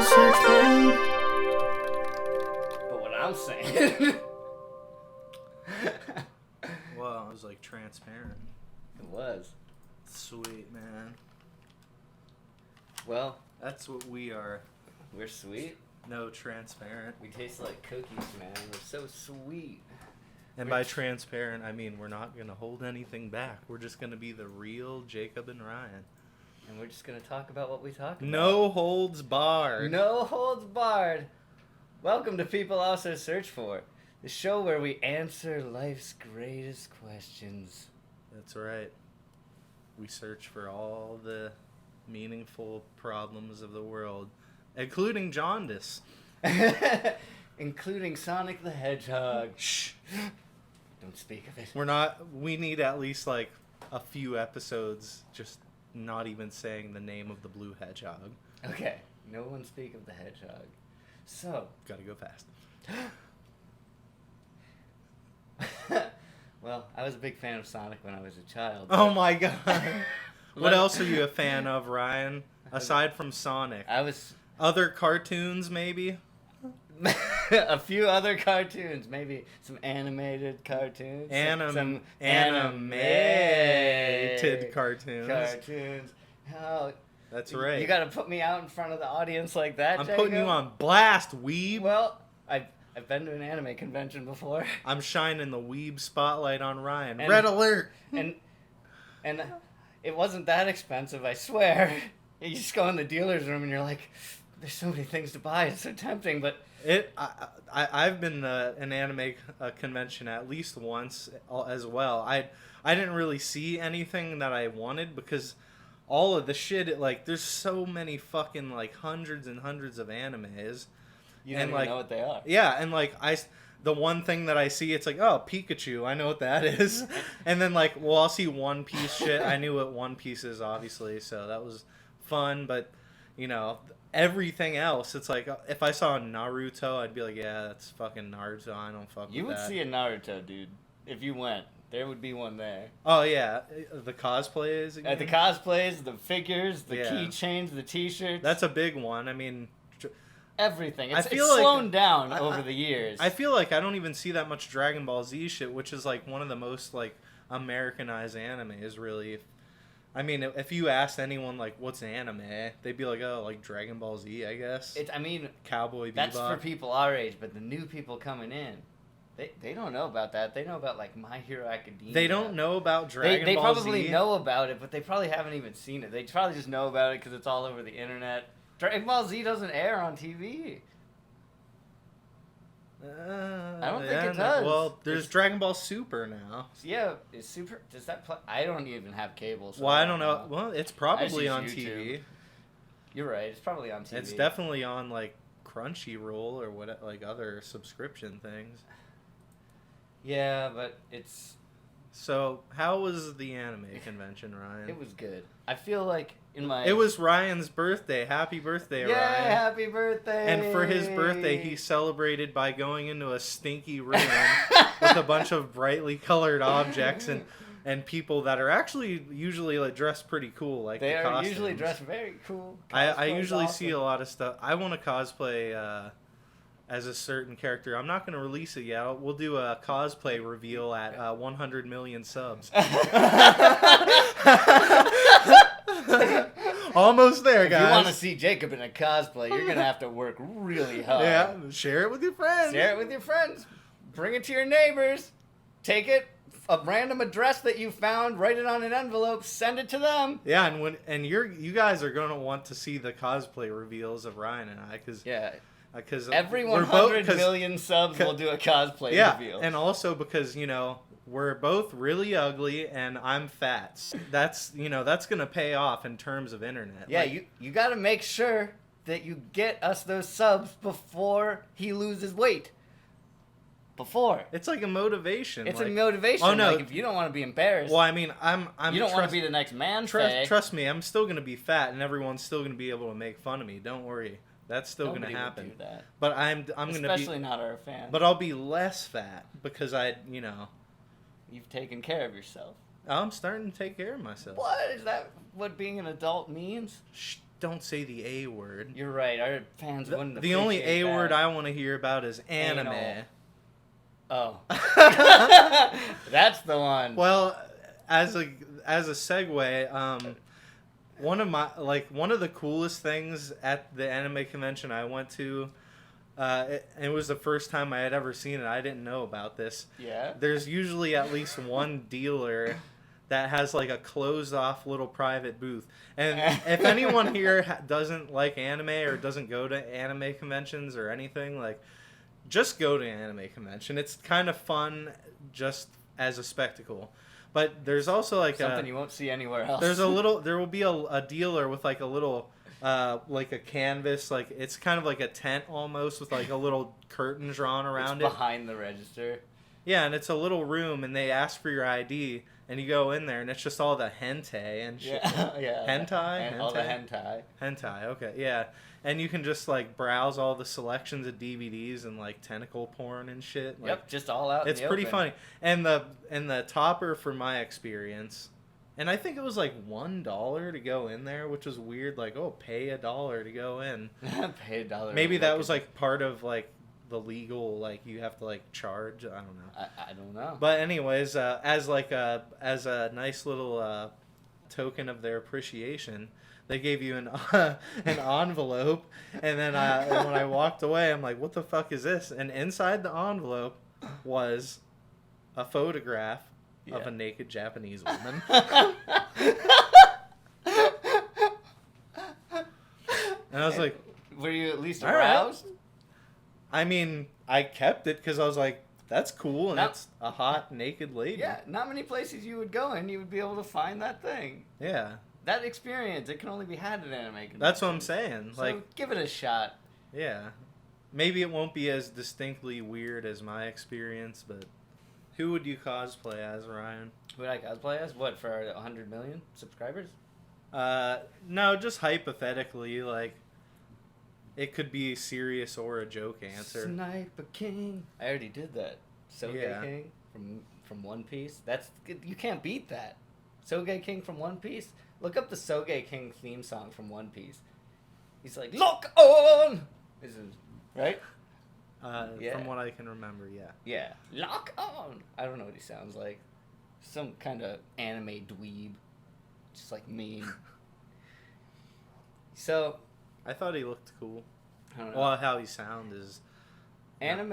search for. But what I'm saying... Well, it was like transparent. It was. Sweet, man. Well, That's what we are. we're sweet. No, transparent. We taste like cookies, man. We're so sweet. And by transparent, I mean we're not going to hold anything back. We're just going to be the real Jacob and Ryan. And we're just going to talk about what we talk about. No holds barred. No holds barred. Welcome to People Also Search For, the show where we answer life's greatest questions. That's right. We search for all the meaningful problems of the world, including jaundice. Including Sonic the Hedgehog. Shh. Don't speak of it. We need at least like a few episodes just not even saying the name of the blue hedgehog. Okay, no one speak of the hedgehog. So, Gotta go fast. well, I was a big fan of Sonic when I was a child. Oh my god. What else are you a fan of, Ryan? Aside from Sonic. I was Other cartoons, maybe? a few other cartoons, maybe some animated cartoons. Some Animated cartoons. Cartoons. How That's right. You got to put me out in front of the audience like that, I'm Jacob? putting you on blast, weeb. Well, I've been to an anime convention before. I'm shining the weeb spotlight on Ryan. And- Red alert! and it wasn't that expensive, I swear. You just go in the dealer's room and you're like, there's so many things to buy. It's so tempting, but I've been to an anime convention at least once as well. I didn't really see anything that I wanted because all of the shit, there's so many fucking, hundreds and hundreds of animes. you don't even know what they are. Yeah, and, the one thing that I see, it's like, oh, Pikachu, I know what that is. And then, I'll see One Piece shit. I knew what One Piece is, obviously, so that was fun. But, everything else, it's like, if I saw Naruto, I'd be like, yeah, that's fucking Naruto. I don't fuck You with would that. see a Naruto, dude. If you went, there would be one there. Oh, yeah. The cosplays again? The cosplays, the figures, the Yeah. keychains, the t-shirts. That's a big one. I mean... everything. I It's feel like- slowed down over the years. I feel like I don't even see that much Dragon Ball Z shit, which is one of the most Americanized animes, really. I mean, if you asked anyone what's an anime, they'd be like, oh, Dragon Ball Z, I guess. Cowboy Bebop. That's for people our age, but the new people coming in, they don't know about that. They know about My Hero Academia. They don't know about Dragon They Ball Z. probably know about it, but they probably haven't even seen it. They probably just know about it because it's all over the internet. Dragon Ball Z doesn't air on TV. I don't think it does. Well, there's Dragon Ball Super now. Yeah, is Super... Does that play... I don't even have cable, so Well, I don't know. Well, it's probably use on YouTube. TV. You're right. It's probably on TV. It's definitely on, Crunchyroll or what, other subscription things. Yeah, but it's... So, how was the anime convention, Ryan? It was good. I feel like in my... It was Ryan's birthday. Happy birthday, Yay, Ryan. happy birthday! And for his birthday, he celebrated by going into a stinky room with a bunch of brightly colored objects and people that are actually usually dressed pretty cool, They the are costumes. usually dressed very cool. I Cosplay's usually awesome. see a lot of stuff. I want to cosplay as a certain character. I'm not going to release it yet. We'll do a cosplay reveal at 100 million subs. Almost there, guys. If you want to see Jacob in a cosplay, you're going to have to work really hard. Yeah, share it with your friends. Share it with your friends. Bring it to your neighbors. Take it, a random address that you found, write it on an envelope, send it to them. Yeah, and you guys are going to want to see the cosplay reveals of Ryan and I, because Every 100 million subs will do a cosplay reveal. And also because, we're both really ugly and I'm fat. That's going to pay off in terms of internet. Yeah, you got to make sure that you get us those subs before he loses weight. Before. It's like a motivation. It's a motivation. Oh, no. If you don't want to be embarrassed. Well, I mean, you don't want to be the next man. Trust me, I'm still going to be fat and everyone's still going to be able to make fun of me. Don't worry. That's still going to happen. Would do that. But I'm going to be... Especially not our fans. But I'll be less fat because You've taken care of yourself. I'm starting to take care of myself. What? Is that what being an adult means? Shh, don't say the A word. You're right. Our fans wouldn't. The only A appreciate word that. I want to hear about is anime. Anal. Oh. That's the one. Well, as a segue, one of the coolest things at the anime convention I went to, it was the first time I had ever seen it. I didn't know about this. Yeah. There's usually at least one dealer that has like a closed off little private booth. And if anyone here doesn't like anime or doesn't go to anime conventions or anything, like, just go to an anime convention. It's kind of fun just as a spectacle. But there's also like something you won't see anywhere else. there will be a dealer with like a little like a canvas, like it's kind of like a tent almost with like a little curtain drawn around it's behind the register. Yeah, and it's a little room, and they ask for your ID, and you go in there, and it's just all the hentai and shit. Yeah. Hentai? All the hentai. Hentai, okay, yeah. And you can just, like, browse all the selections of DVDs and, like, tentacle porn and shit. Like, Yep, just all out in it's the pretty open. funny. And the topper for my experience, and I think it was, like, $1 to go in there, which was weird. Like, oh, pay $1 to go in. Pay $1. Maybe that was, like, part of, like, the legal, like, you have to, like, charge. I don't know. I don't know. But anyways, as a nice little token of their appreciation, they gave you an envelope, and then when I walked away, I'm like, what the fuck is this? And inside the envelope was a photograph of a naked Japanese woman. And I was like, were you at least all right. aroused? I mean, I kept it because I was like, that's cool, and Now- it's a hot naked lady. Yeah, not many places you would go and you would be able to find that thing. Yeah. That experience, it can only be had at anime conventions. That's what I'm saying. So Like, give it a shot. yeah. Maybe it won't be as distinctly weird as my experience, but who would you cosplay as, Ryan? Who would I cosplay as? What, for 100 million subscribers? No, just hypothetically, like, it could be serious or a joke answer. Sniper King. I already did that. Soge Yeah. King from One Piece. That's you can't beat that. Soge King from One Piece. Look up the Soge King theme song from One Piece. He's like, lock on! This is, right? Yeah. From what I can remember, yeah. Yeah. Lock on! I don't know what he sounds like. Some kind of anime dweeb. Just like me. So, I thought he looked cool. I don't know. Well, how he sound is... Anime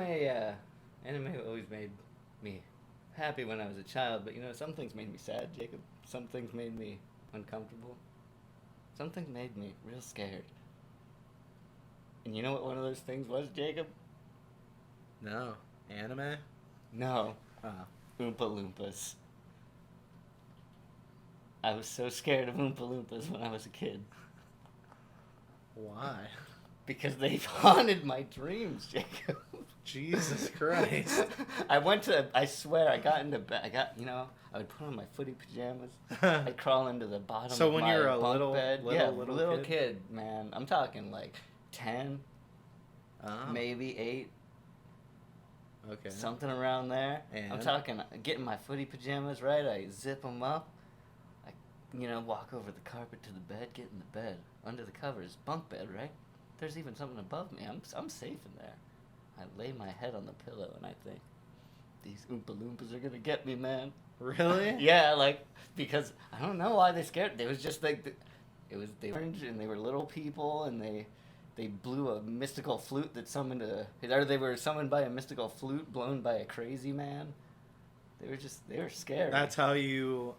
always made me happy when I was a child, but you know, some things made me sad, Jacob. Some things made me uncomfortable. Some things made me real scared. And you know what one of those things was, Jacob? No. Anime? No. Oh. Oompa Loompas. I was so scared of Oompa Loompas when I was a kid. Why? Because they haunted my dreams, Jacob. Jesus Christ. I swear, I got into bed. I would put on my footy pajamas. I'd crawl into the bottom So of when my you're a bunk little bed. little kid, man. I'm talking like 10, Oh, maybe 8, okay. something around there. I'm And? talking getting my footy pajamas right. I zip them up. I, walk over the carpet to the bed, get in the bed, under the covers, bunk bed, right? There's even something above me. I'm safe in there. I lay my head on the pillow and I think, these Oompa Loompas are gonna get me, man. Really? Yeah, like, because I don't know why they scared. They was just like, they were orange and they were little people and they blew a mystical flute that summoned or they were summoned by a mystical flute blown by a crazy man. They were scary. That's how you,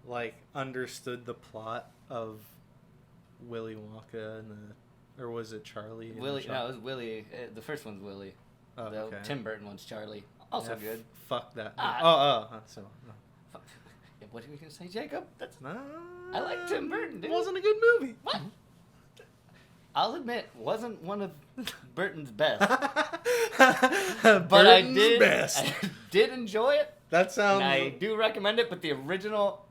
like, understood the plot of Willy Wonka and or was it Charlie? and the Willie. Chocolate- No, it was Willie. The first one's Willie. Oh, The okay. Tim Burton one's Charlie. Also Yeah, good. Fuck that. Ah. So. No. Yeah, what are you gonna say, Jacob? Nah, I like Tim Burton, dude. It wasn't a good movie. What? I'll admit, wasn't one of Burton's best, but Burton's best. I did enjoy it. That sounds. And I do recommend it, but the original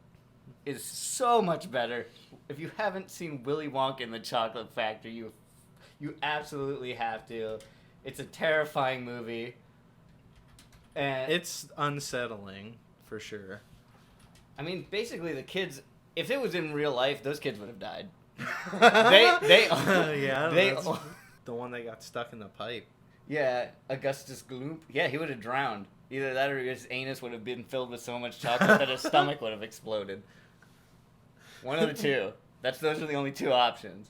is so much better. If you haven't seen Willy Wonka and the Chocolate Factory, you absolutely have to. It's a terrifying movie. And It's unsettling for sure. I mean, basically the kids, if it was in real life, those kids would have died. Yeah, they that's the one that got stuck in the pipe. Yeah, Augustus Gloop. Yeah, he would have drowned. Either that or his anus would have been filled with so much chocolate that his stomach would have exploded. One of the two. Those are the only two options.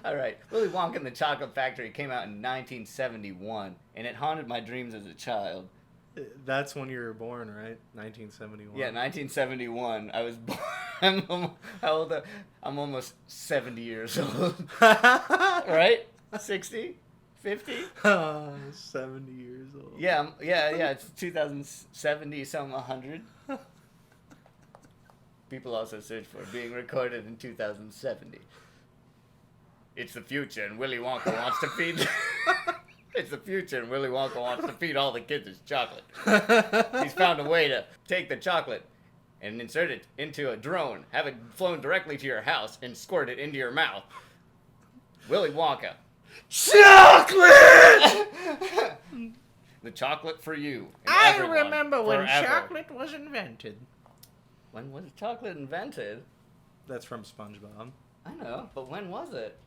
All right, Willy Wonka and the Chocolate Factory came out in 1971, and it haunted my dreams as a child. That's when you were born, right? 1971. Yeah, 1971. I was born. How old? I'm almost 70 years old. Right? 60? 50? 70 years old. Yeah, it's 2070, some 100. People also search for being recorded in 2070. It's the future, and Willy Wonka wants to feed. It's the future, and Willy Wonka wants to feed all the kids his chocolate. He's found a way to take the chocolate and insert it into a drone, have it flown directly to your house, and squirt it into your mouth. Willy Wonka. Chocolate! The chocolate for you. I remember when forever. chocolate was invented. When was chocolate invented? That's from SpongeBob. I know, but when was it?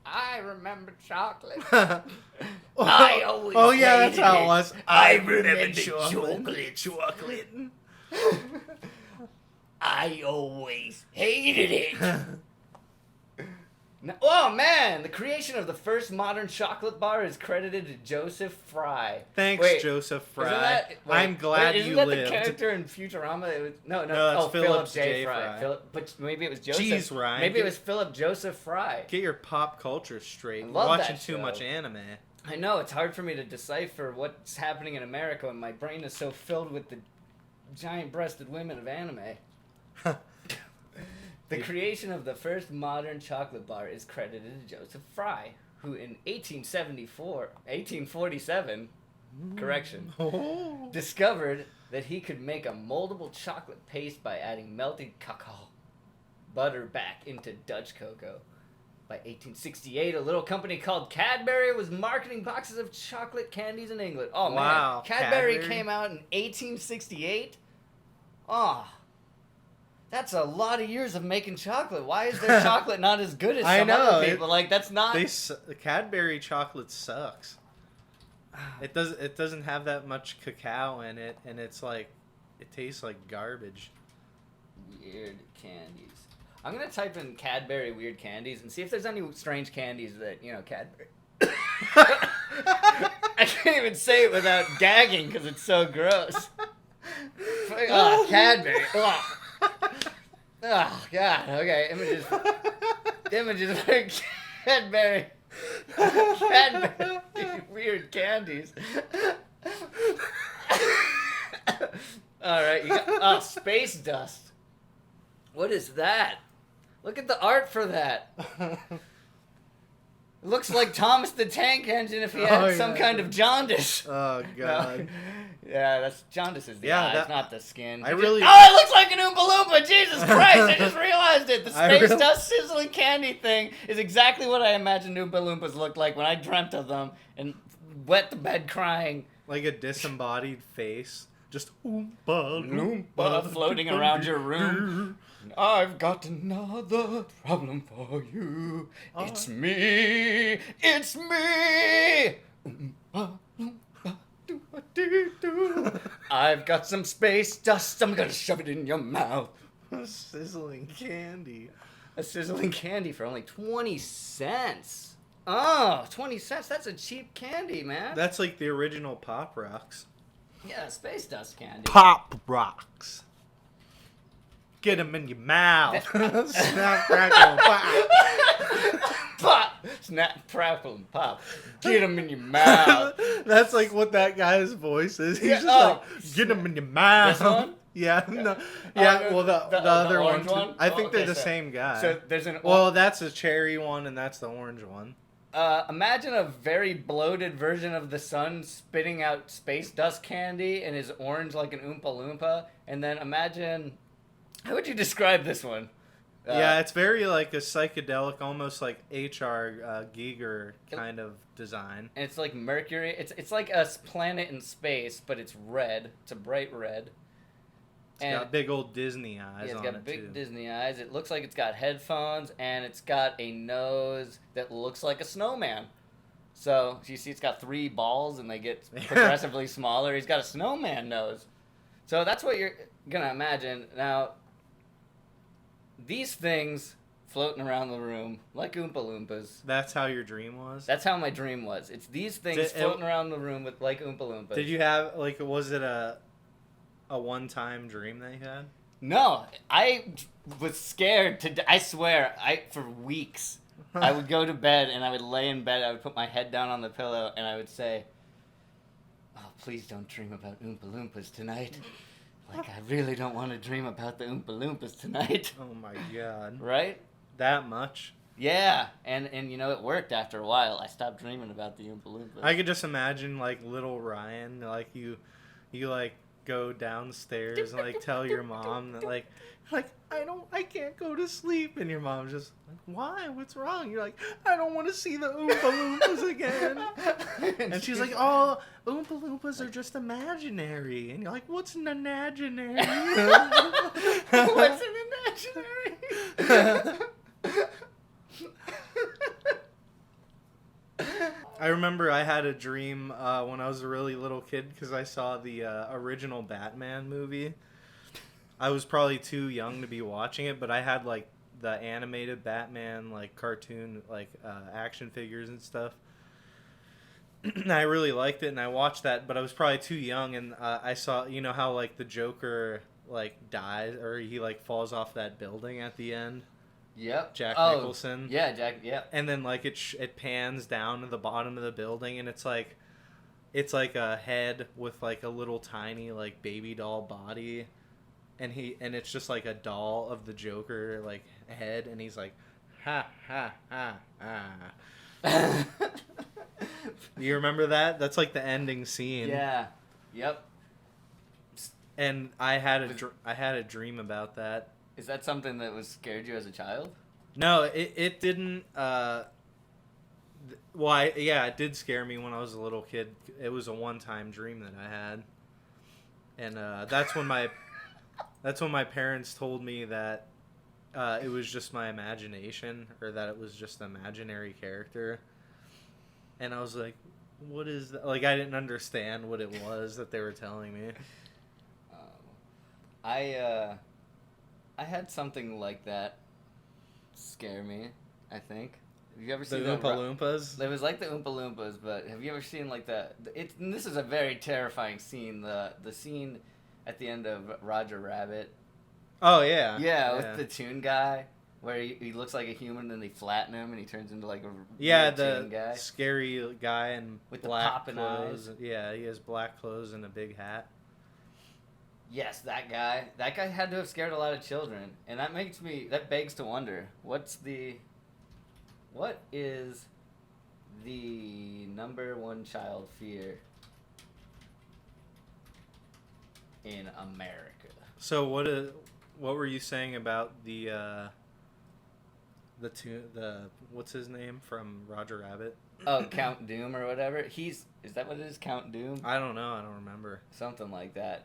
I remember chocolate. I always Oh yeah, that's how hated it was. I remember chocolate. Chocolate. I always hated it. Oh man, the creation of the first modern chocolate bar is credited to Joseph Fry. Thanks, Joseph Fry. I'm glad isn't you that lived. the character in Futurama? It was, no, that's Philip J. J. Fry. But maybe it was Joseph. Jeez, Ryan. Maybe it was Philip Joseph Fry. Get your pop culture straight. I You're love watching that too show. much anime. I know, it's hard for me to decipher what's happening in America when my brain is so filled with the giant-breasted women of anime. The creation of the first modern chocolate bar is credited to Joseph Fry, who in 1847, discovered that he could make a moldable chocolate paste by adding melted cacao butter back into Dutch cocoa. By 1868, a little company called Cadbury was marketing boxes of chocolate candies in England. Oh, wow, man. Cadbury came out in 1868? Oh, that's a lot of years of making chocolate. Why is their chocolate not as good as some other people? That's not... The Cadbury chocolate sucks. It doesn't have that much cacao in it, and it's like, it tastes like garbage. Weird candies. I'm going to type in Cadbury weird candies and see if there's any strange candies that, Cadbury... I can't even say it without gagging because it's so gross. Oh, Cadbury. Oh. Oh, God. Okay, images of Cadbury. Cadbury weird candies. All right, you got space dust. What is that? Look at the art for that. It looks like Thomas the Tank Engine if he had some kind of jaundice. Oh, God. No. Yeah, that's jaundice is the eyes, not the skin. It looks like an Oompa Loompa! Jesus Christ, I just realized it! The space dust sizzling candy thing is exactly what I imagined Oompa Loompas looked like when I dreamt of them and wet the bed crying. Like a disembodied face. Just Oompa Loompa floating around your room. I've got another problem for you. It's me! It's me! Oompa Loompa, doo-a-doo-doo. I've got some space dust. I'm gonna shove it in your mouth. Sizzling candy. A sizzling candy for only 20 cents. Oh, 20 cents. That's a cheap candy, man. That's like the original Pop Rocks. Yeah, space dust candy. Pop Rocks. Get them in your mouth. Snap, crackle, and pop. Pop! Snap, crackle, and pop. Get them in your mouth. That's like what that guy's voice is. He's just like, get them in your mouth. This one? Yeah, no, yeah. Well, the other orange one. one? I think they're the so- same guy. So there's an. Well, that's a cherry one, and that's the orange one. Imagine a very bloated version of the sun spitting out space dust candy and is orange like an Oompa Loompa. And then imagine... How would you describe this one? Yeah, it's very like a psychedelic, almost like H.R. Giger kind of design. And it's like Mercury. It's like a planet in space, but it's red. It's a bright red. And got big old Disney eyes it's on got it, big too. Disney eyes. It looks like it's got headphones, and it's got a nose that looks like a snowman. So, you see it's got 3 balls, and they get progressively smaller. He's got a snowman nose. So that's what you're going to imagine. Now, these things floating around the room like Oompa Loompas. That's how your dream was? That's how my dream was. It's these things floating around the room with like Oompa Loompas. Did you have, like, was it a one-time dream that you had? No, I was scared to. I swear, for weeks, I would go to bed and I would lay in bed. I would put my head down on the pillow and I would say, "Oh, please don't dream about Oompa Loompas tonight. Like, I really don't want to dream about the Oompa Loompas tonight." Oh my god. Right? That much? Yeah, and you know, it worked after a while. I stopped dreaming about the Oompa Loompas. I could just imagine, like, little Ryan, like, you like, go downstairs and, like, tell your mom that, like, I can't go to sleep, and your mom's just like, why? What's wrong? You're like, I don't want to see the Oompa Loompas again. And she's like, oh, Oompa Loompas are just imaginary. And you're like, what's an imaginary? What's an imaginary? I remember I had a dream when I was a really little kid because I saw the original Batman movie. I was probably too young to be watching it, but I had, like, the animated Batman, like, cartoon, like, action figures and stuff. And I really liked it, and I watched that, but I was probably too young, and I saw, you know how, like, the Joker, like, dies, or he, like, falls off that building at the end? Yep. Jack Nicholson. Yeah, Jack. Yeah. And then, like, it pans down to the bottom of the building, and it's like a head with, like, a little tiny, like, baby doll body, and it's just like a doll of the Joker, like, head, and he's like, ha ha ha ha. You remember that? That's like the ending scene. Yeah. Yep. And I had a dream about that. Is that something that was scared you as a child? No, it didn't. It did scare me when I was a little kid. It was a one-time dream that I had, and that's when my parents told me that it was just my imagination, or that it was just an imaginary character. And I was like, "What is that?" Like, I didn't understand what it was that they were telling me. I had something like that scare me, I think. Have you ever The seen Oompa Loompas? It was like the Oompa Loompas, but have you ever seen like and this is a very terrifying scene, the scene at the end of Roger Rabbit. Oh, yeah. Yeah, with the Toon Guy, where he looks like a human and they flatten him and he turns into like a Toon guy. Scary guy in with black the popping clothes. eyes. Yeah, he has black clothes and a big hat. Yes, that guy. That guy had to have scared a lot of children, and that begs to wonder, what is the number one child fear in America? So what were you saying about the what's his name from Roger Rabbit? Oh, Count Doom or whatever. Is that what it is, Count Doom? I don't know. I don't remember. Something like that.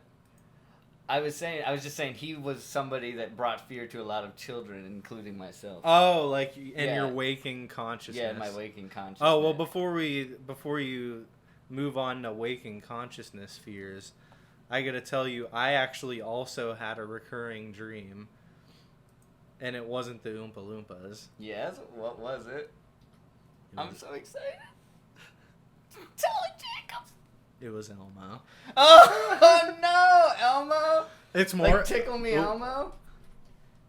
I was just saying he was somebody that brought fear to a lot of children, including myself. Oh, like in your waking consciousness. Yeah, my waking consciousness. Oh, well, before you move on to waking consciousness fears, I gotta tell you, I actually also had a recurring dream, and it wasn't the Oompa Loompas. Yes? What was it? I'm so excited. Tell it, Jacob. It was Elmo. Oh no, Elmo! It's more like Tickle Me Elmo?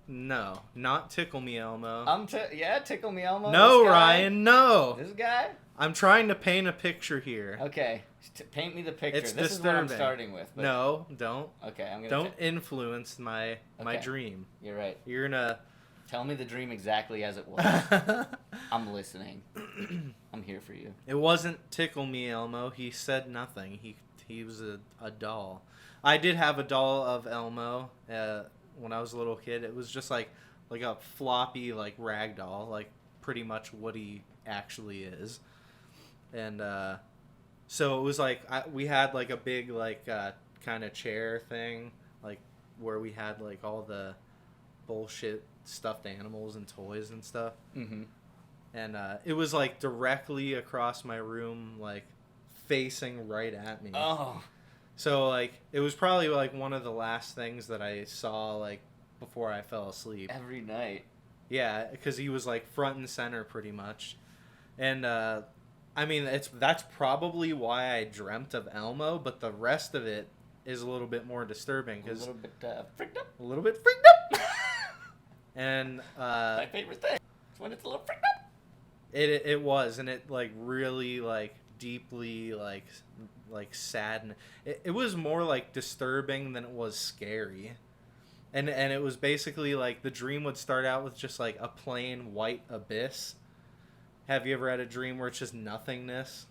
No, not Tickle Me Elmo. Tickle Me Elmo. No, Ryan, no. This guy? I'm trying to paint a picture here. Okay, paint me the picture. It's this disturbing. is what I'm starting with. But... No, don't. Okay, I'm gonna. Don't influence my dream. You're right. You're gonna. Tell me the dream exactly as it was. I'm listening. I'm here for you. It wasn't Tickle Me Elmo. He said nothing. He was a doll. I did have a doll of Elmo when I was a little kid. It was just like a floppy like rag doll, like pretty much what he actually is. And so it was like we had like a big like kind of chair thing, like where we had like all the bullshit stuffed animals and toys and stuff. Mm-hmm. And it was like directly across my room, like facing right at me. Oh. So like it was probably like one of the last things that I saw like before I fell asleep. Every night. Yeah, because he was like front and center pretty much. And I mean that's probably why I dreamt of Elmo, but the rest of it is a little bit more disturbing A because little bit freaked up. a little bit freaked up. And My favorite thing. It's when it's a little freaked up. It was, and it like really like deeply like sad. It was more like disturbing than it was scary, and it was basically like the dream would start out with just like a plain white abyss. Have you ever had a dream where it's just nothingness?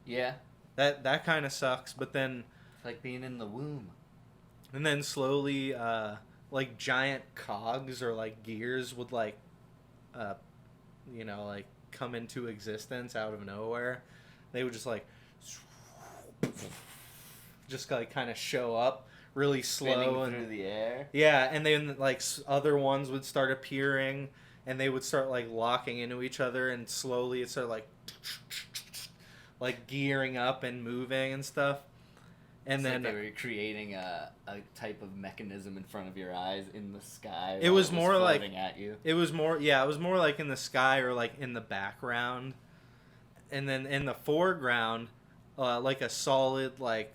Yeah. That kind of sucks. But then It's like being in the womb. and then slowly like giant cogs or like gears would like like come into existence out of nowhere. They would just like like kind of show up really slow Spinning and through the air. yeah, and then like other ones would start appearing and they would start like locking into each other, and slowly it started like gearing up and moving and stuff. And It's then like they were creating a type of mechanism in front of your eyes in the sky. It while was more like floating at you. It was more like in the sky or like in the background, and then in the foreground, like a solid like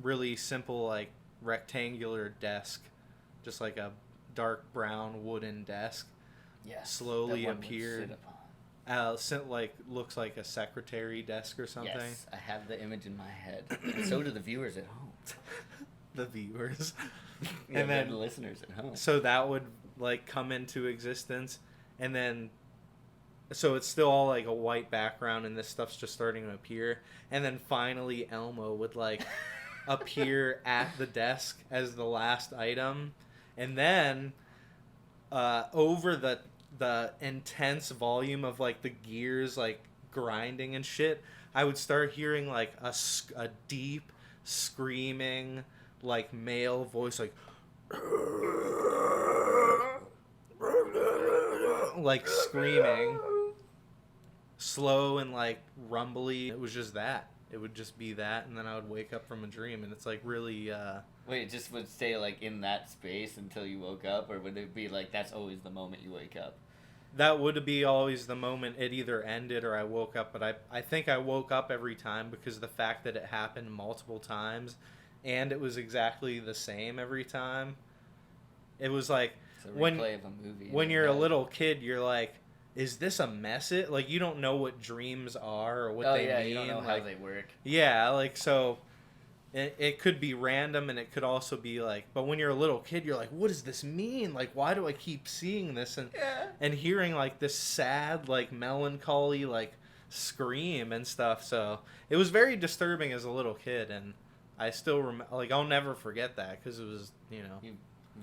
really simple like rectangular desk, just like a dark brown wooden desk, slowly that one would appeared. sit upon. Like looks like a secretary desk or something. Yes, I have the image in my head. And so do the viewers at home. The viewers. Yeah, And then the listeners at home. so that would like come into existence, and then so it's still all like a white background and this stuff's just starting to appear, and then finally Elmo would like appear at the desk as the last item, and then over the intense volume of like the gears like grinding and shit, I would start hearing like a deep screaming like male voice like screaming slow and like rumbly. It was just that. It would just be that, and then I would wake up from a dream, and it's like really Wait, it just would stay like in that space until you woke up, or would it be like that's always the moment you wake up? that would be always the moment it either ended or I woke up, but I think I woke up every time because the fact that it happened multiple times and it was exactly the same every time. It was like It's a replay of a movie. when you're a little kid, you're like, is this a message? Like, you don't know what dreams are or what they mean. You don't know like, how they work. yeah, like, so it could be random, and it could also be like, but when you're a little kid, you're like, what does this mean? Like, why do I keep seeing this and hearing like this sad, like melancholy, like scream and stuff? So it was very disturbing as a little kid, and I still like I'll never forget that because it was Have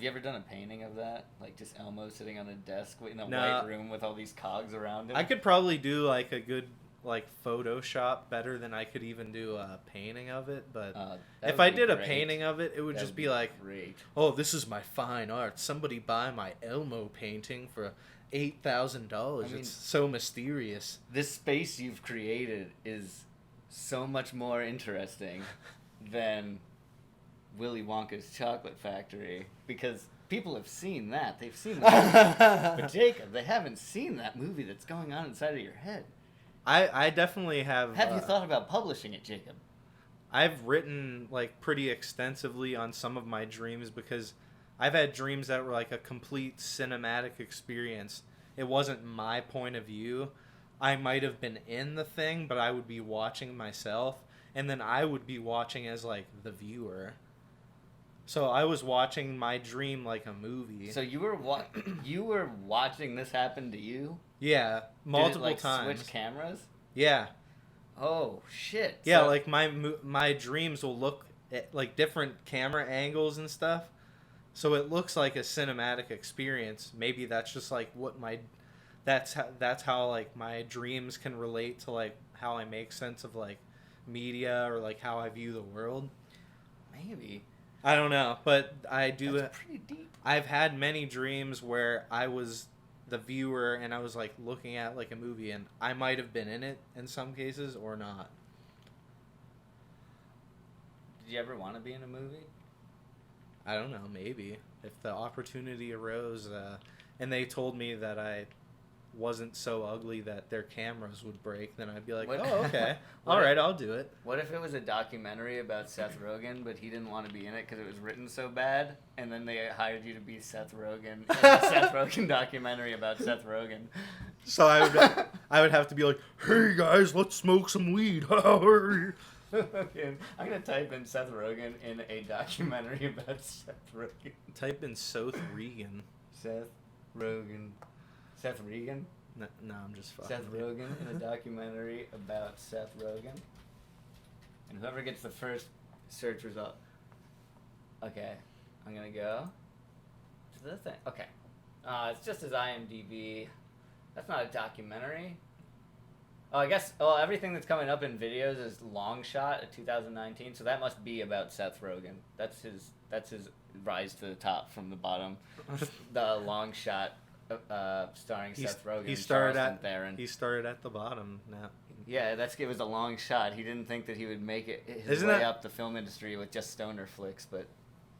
you ever done a painting of that? Like just Elmo sitting on a desk in a No. white room with all these cogs around him? I could probably do like a good like Photoshop better than I could even do a painting of it, but if I did a painting of it, it would just be like, great. oh, this is my fine art. Somebody buy my Elmo painting for $8,000. I mean, it's so mysterious. This space you've created is so much more interesting than Willy Wonka's Chocolate Factory, because people have seen that. They've seen that. But Jacob, they haven't seen that movie that's going on inside of your head. I definitely have. Have you thought about publishing it, Jacob? I've written like pretty extensively on some of my dreams because I've had dreams that were like a complete cinematic experience. It wasn't my point of view. I might have been in the thing, but I would be watching myself, and then I would be watching as like the viewer. So I was watching my dream like a movie. So you were watching this happen to you? Yeah, multiple Did it, like, times. switch cameras? Yeah. Oh shit! Yeah, So- like my dreams will look at like different camera angles and stuff, so it looks like a cinematic experience. Maybe that's just like what that's how like my dreams can relate to like how I make sense of like media or like how I view the world. Maybe. I don't know, but I do. That's pretty deep. I've had many dreams where I was the viewer and I was like looking at like a movie, and I might have been in it in some cases or not. Did you ever want to be in a movie? I don't know, maybe if the opportunity arose, and they told me that I wasn't so ugly that their cameras would break, then I'd be like, What- oh, okay, What all if- right, I'll do it. What if it was a documentary about Seth Rogen, but he didn't want to be in it because it was written so bad, and then they hired you to be Seth Rogen in a Seth Rogen documentary about Seth Rogen? So I would have to be like, hey guys, let's smoke some weed. Okay, I'm gonna type in Seth Rogen in a documentary about Seth Rogen. Type in Seth Regan. Seth Rogen. Seth Regan? No, I'm just fucking. Seth Rogen in a documentary about Seth Rogen. And whoever gets the first search result. Okay, I'm gonna go to the thing. Okay. It's just his IMDb. That's not a documentary. Oh, I guess. Oh, everything that's coming up in videos is Long Shot of 2019. So that must be about Seth Rogen. That's his rise to the top from the bottom. The Long Shot, starring Seth Rogen. He started Charleston at Theron. he started at the bottom now. Yeah, it was a long shot. He didn't think that he would make it his Isn't way that- up the film industry with just stoner flicks, but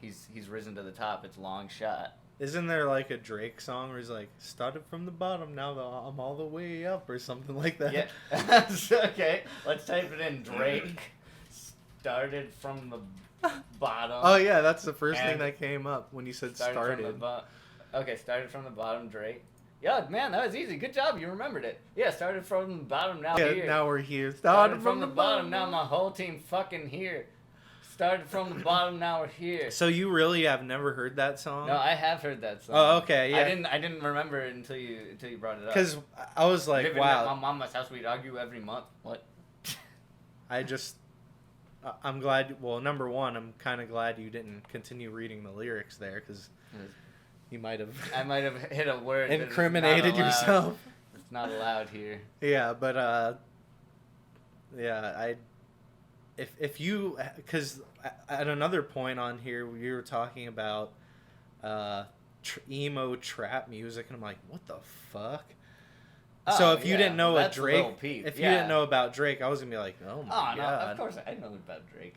he's risen to the top. It's Long Shot. Isn't there like a Drake song where he's like, started from the bottom, now I'm all the way up, or something like that? Yeah. Okay, let's type it in. Drake started from the bottom. Oh yeah, that's the first thing And that came up when you said From started. the okay, started from the bottom, Drake. Yeah, man, that was easy. Good job, you remembered it. Yeah, started from the bottom, now Yeah, here. now we're here. Started from the bottom, now my whole team fucking here. Started from the bottom, now we're here. So you really have never heard that song? No, I have heard that song. Oh, okay, yeah. I didn't remember it until you brought it up. Because I was like, Living at my wow. mama's house, we'd argue every month. What? I'm glad. Well, number one, I'm kind of glad you didn't continue reading the lyrics there, because you might have I might have hit a word that is not incriminated allowed. yourself. It's not allowed here. Yeah, but if you, because at another point on here we were talking about emo trap music, and I'm like, what the fuck? So Oh, if you yeah, didn't know that's what Drake, Lil Peep, if you yeah. didn't know about Drake, I was gonna be like, oh my Oh no, god, of course I know about Drake.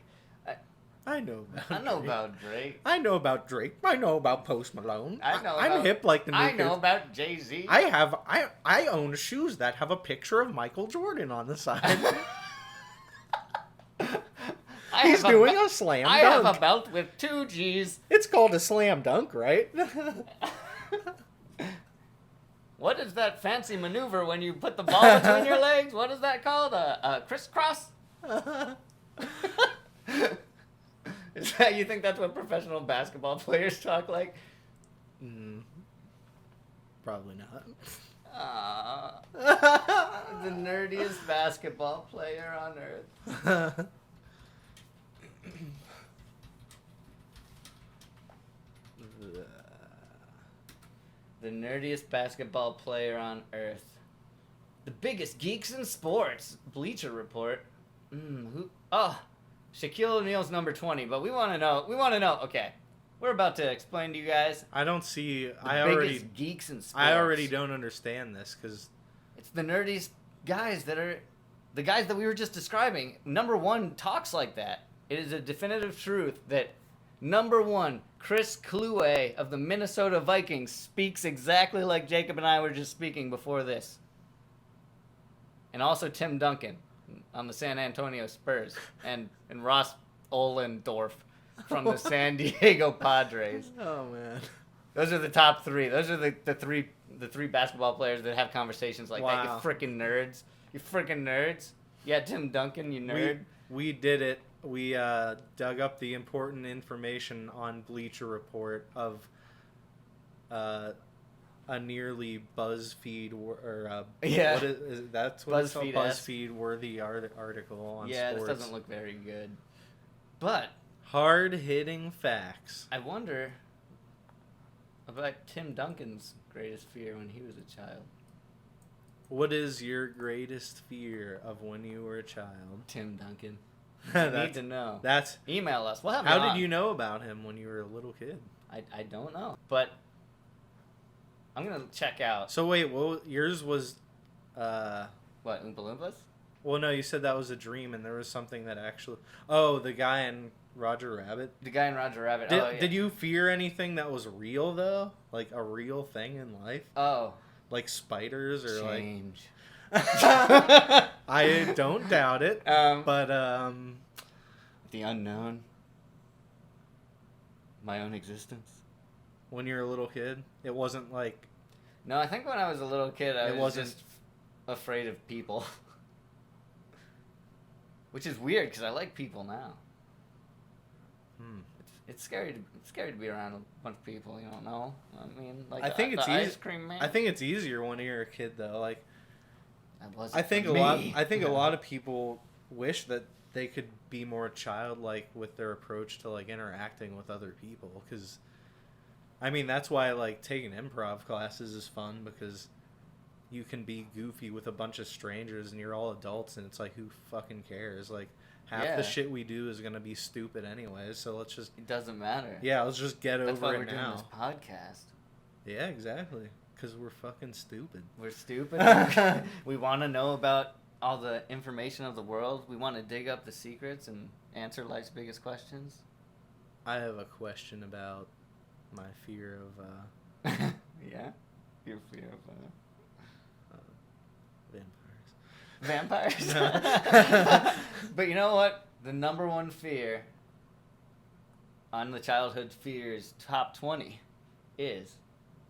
I know about I know Drake. about Drake. I know about Drake. I know about Post Malone. I know I'm about- hip like the new I know kids. about Jay-Z. I own shoes that have a picture of Michael Jordan on the side. He's doing a slam I dunk. have a belt with 2 G's. It's called a slam dunk, right? What is that fancy maneuver when you put the ball between your legs? What is that called? A crisscross? Is that, you think that's what professional basketball players talk like? Probably not. The nerdiest basketball player on earth. The nerdiest basketball player on earth. The biggest geeks in sports. Bleacher Report. Who? Oh, Shaquille O'Neal's number 20. But we want to know. Okay, we're about to explain to you guys. I don't see. The biggest geeks in sports. I already don't understand this, because It's the nerdiest guys that are the guys that we were just describing. Number 1 talks like that. It is a definitive truth that number 1, Chris Kluwe of the Minnesota Vikings speaks exactly like Jacob and I were just speaking before this. And also Tim Duncan on the San Antonio Spurs and Ross Ohlendorf from the San Diego Padres. oh man, Those are the top 3. Those are the three basketball players that have conversations like that. Wow. You freaking nerds. You freaking nerds. Yeah, Tim Duncan, you nerd. we did it. We dug up the important information on Bleacher Report of a nearly BuzzFeed Yeah. what is that's what it's called? BuzzFeed-esque. BuzzFeed worthy article on Yeah, sports. this doesn't look very good. But Hard hitting facts. I wonder about Tim Duncan's greatest fear when he was a child. What is your greatest fear of when you were a child? Tim Duncan. Need to know. That's Email us. We'll have how you on. did you know about him when you were a little kid? I don't know, but I'm gonna check out. So wait, yours was? What, Oompa Loompas? Well, no, you said that was a dream, and there was something that actually. Oh, the guy in Roger Rabbit. The guy in Roger Rabbit. Did you fear anything that was real though, like a real thing in life? Oh, like spiders or change. I don't doubt it, but the unknown. My own existence. when you're a little kid, it wasn't like. No, I think when I was a little kid, I was just afraid of people. Which is weird because I like people now. It's scary. It's scary to be around a bunch of people you don't know. I mean, like I think it's ice cream man. I think it's easier when you're a kid though. Like, that wasn't I think for a me. lot. I think a lot of people wish that they could be more childlike with their approach to like interacting with other people. Because, I mean, that's why like taking improv classes is fun because you can be goofy with a bunch of strangers and you're all adults and it's like who fucking cares? Like half the shit we do is gonna be stupid anyways. So let's just. It doesn't matter. Yeah, let's just get That's why over we're it doing now. this podcast. Yeah, exactly. Because we're fucking stupid. We're stupid. We want to know about all the information of the world. We want to dig up the secrets and answer life's biggest questions. I have a question about my fear of Yeah? Your fear of vampires. vampires? But you know what? The number one fear on the childhood fears top 20 is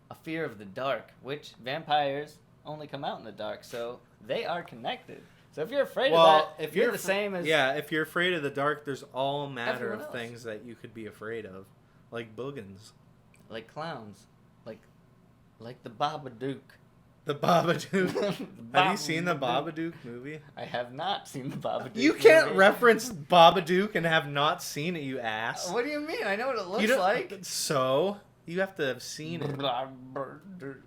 a fear of the dark, which vampires only come out in the dark, so they are connected. So if you're afraid of that, if you're the same as... Yeah, if you're afraid of the dark, there's all matter everyone of else. things that you could be afraid of. Like boogans. Like clowns. Like the Babadook. The Babadook. Have you seen the Babadook movie? I have not seen the Babadook You can't movie. reference Babadook and have not seen it, you ass. What do you mean? I know what it looks You don't- like. So? You have to have seen it. Babadook.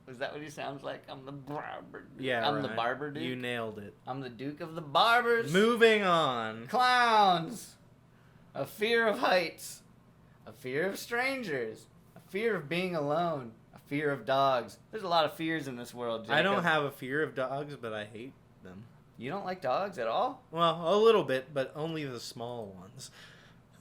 Is that what he sounds like? I'm the Barber. Yeah, I'm the right. Barber Duke. You nailed it. I'm the Duke of the Barbers. Moving on. Clowns. A fear of heights. A fear of strangers. A fear of being alone. A fear of dogs. There's a lot of fears in this world, Jacob. I don't have a fear of dogs, but I hate them. You don't like dogs at all? Well, a little bit, but only the small ones.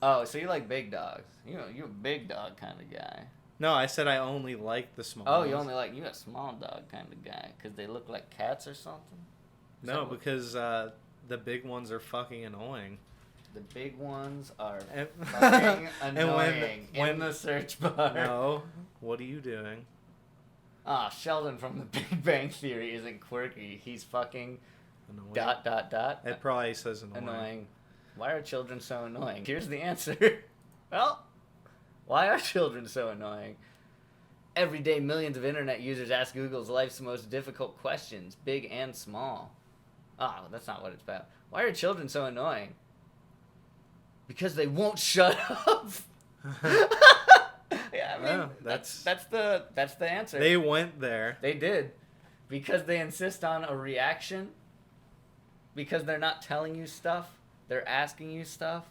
Oh, so you like big dogs. You're a big dog kind of guy. No, I said I only like the small Oh, ones. you only like, you a small dog kind of guy. Because they look like cats or something? No, because the big ones are fucking annoying. The big ones are And- fucking and annoying when in the search bar. No, what are you doing? Ah, Sheldon from the Big Bang Theory isn't quirky. He's fucking ... Annoying. It probably says Annoying. Why are children so annoying? Here's the answer. Well, why are children so annoying? Every day, millions of internet users ask Google's life's most difficult questions, big and small. Ah, that's not what it's about. Why are children so annoying? Because they won't shut up. Yeah, I mean, Yeah, that's the answer. They went there. They did. Because they insist on a reaction. Because they're not telling you stuff. They're asking you stuff.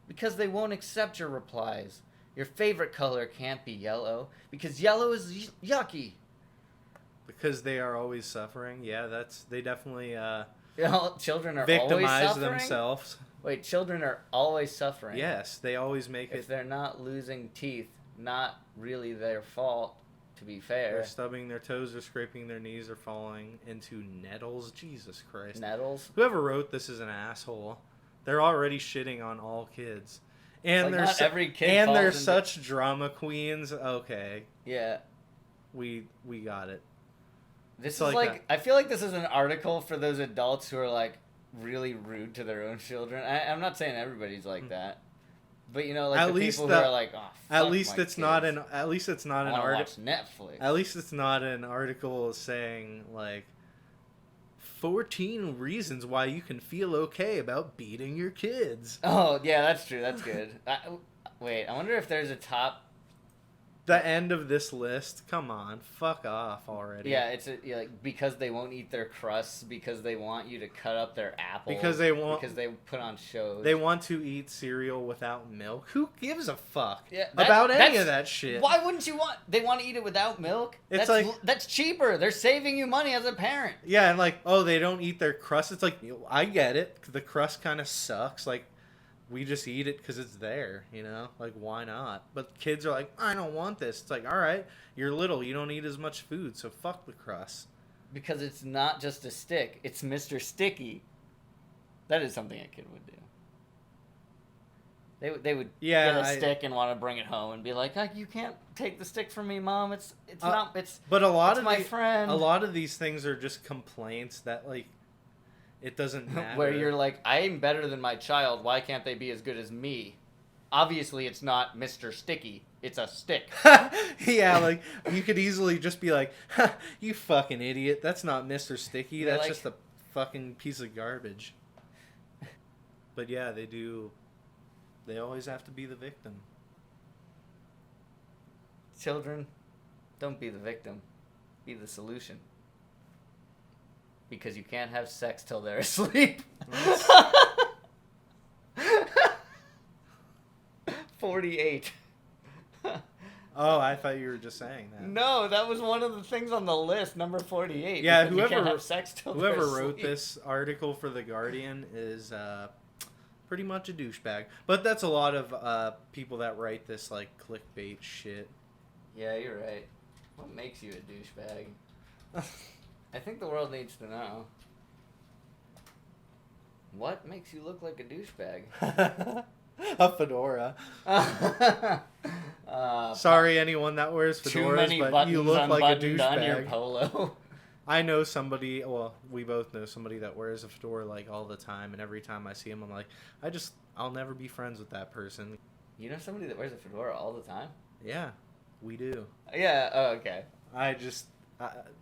Because they won't accept your replies. Your favorite color can't be yellow. Because yellow is yucky. Because they are always suffering. Yeah, they definitely You know, children are always victimize suffering? themselves. Wait, children are always suffering. Yes, they always make If it. they're not losing teeth, not really their fault, to be fair. They're stubbing their toes or scraping their knees or falling into nettles. Jesus Christ. Nettles. Whoever wrote this is an asshole. They're already shitting on all kids. And Like, they're not every kid and falls they're into- such drama queens. Okay, Yeah. we got it. This So is like I feel like this is an article for those adults who are like really rude to their own children. I'm not saying everybody's like that, but you know, like At the least people the- who are like, oh, At fuck least my it's not kids. an. At least it's not I an wanna article. watch Netflix. At least it's not an article saying like 14 reasons why you can feel okay about beating your kids. Oh yeah, that's true. That's good. Wait, I wonder if there's a top The end of this list. Come on, fuck off already. Yeah, it's like because they won't eat their crusts, because they want you to cut up their apples, Because they put on shows. They want to eat cereal without milk. Who gives a fuck That's- about any of that shit? Why wouldn't you want? They want to eat it without milk. It's That's cheaper. They're saving you money as a parent. Yeah, and like, oh, they don't eat their crust. It's like, I get it. The crust kind of sucks. Like, we just eat it because it's there, you know? Like, why not? But kids are like, I don't want this. It's like, all right, you're little. You don't eat as much food, so fuck the crust. Because it's not just a stick. It's Mr. Sticky. That is something a kid would do. They would get a stick and want to bring it home and be like, oh, you can't take the stick from me, Mom. It's not. But a lot of my friend. A lot of these things are just complaints that, like, it doesn't matter. Where you're like, I'm better than my child. Why can't they be as good as me? Obviously, it's not Mr. Sticky. It's a stick. Yeah, like, you could easily just be like, you fucking idiot. That's not Mr. Sticky. That's just a fucking piece of garbage. But yeah, they do. They always have to be the victim. Children, don't be the victim. Be the solution. Because you can't have sex till they're asleep. 48. Oh, I thought you were just saying that. No, that was one of the things on the list, number 48. Yeah, you can't have sex till they're whoever wrote asleep. this article for The Guardian is pretty much a douchebag. But that's a lot of people that write this, like, clickbait shit. Yeah, you're right. What makes you a douchebag? I think the world needs to know. What makes you look like a douchebag? A fedora. Sorry, anyone that wears fedoras, but you look like a douchebag. On your polo. I know somebody. Well, we both know somebody that wears a fedora like all the time, and every time I see him, I'm like, I'll never be friends with that person. You know somebody that wears a fedora all the time? Yeah, we do. Yeah. Oh, okay.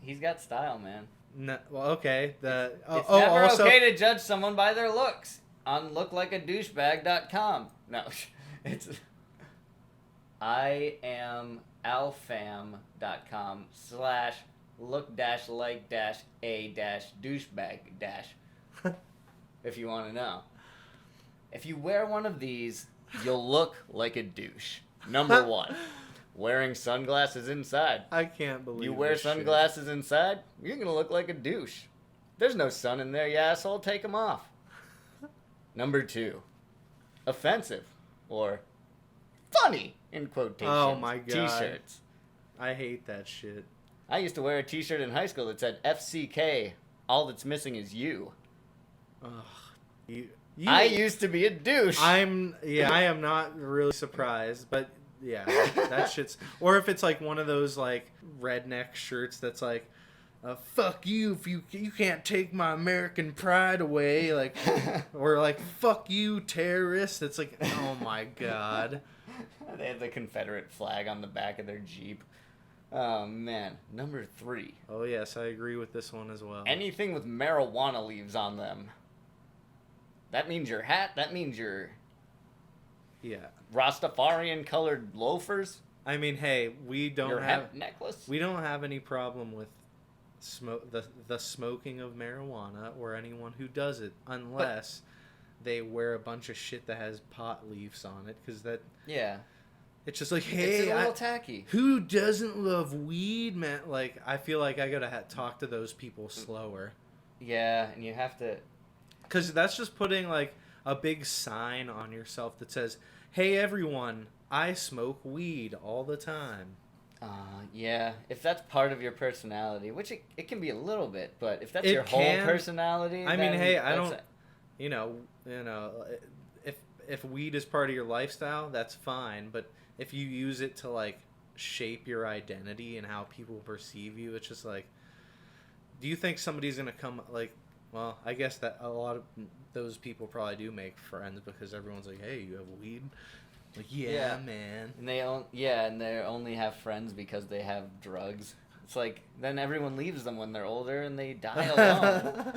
He's got style, man. No, well, okay. It's never okay to judge someone by their looks on looklikeadouchebag.com. No, it's iamfam.com/look-like-a-douchebag. If you want to know. If you wear one of these, you'll look like a douche. Number 1. Wearing sunglasses inside. I can't believe you wear sunglasses inside, you're going to look like a douche. There's no sun in there, you asshole. Take them off. Number 2. Offensive. Or funny, in quotations. Oh my God. T-shirts. I hate that shit. I used to wear a t-shirt in high school that said FCK. All that's missing is you. Ugh. I used to be a douche. I am not really surprised, but yeah, that shit's... Or if it's like one of those like redneck shirts that's like, fuck you if you can't take my American pride away, like, or like, fuck you terrorist. It's like, oh my God. They have the Confederate flag on the back of their Jeep. Oh man. Number 3. Oh yes, I agree with this one as well. Anything with marijuana leaves on them. That means your hat. That means your Rastafarian colored loafers. I mean, hey, we don't your have hemp necklace. We don't have any problem with the smoking of marijuana or anyone who does it, unless they wear a bunch of shit that has pot leaves on it, because that it's just like, hey, it's a little tacky. Who doesn't love weed, man? Like, I feel like I gotta talk to those people slower. Yeah, and you have to. Because that's just putting, like, a big sign on yourself that says, hey, everyone, I smoke weed all the time. Yeah, if that's part of your personality, which it can be a little bit, but if that's your whole personality... I mean, hey, I don't... You know, if weed is part of your lifestyle, that's fine. But if you use it to, like, shape your identity and how people perceive you, it's just like... Do you think somebody's going to come, like... Well, I guess that a lot of those people probably do make friends because everyone's like, "Hey, you have weed?" Like, yeah, man. And they only have friends because they have drugs. It's like then everyone leaves them when they're older and they die alone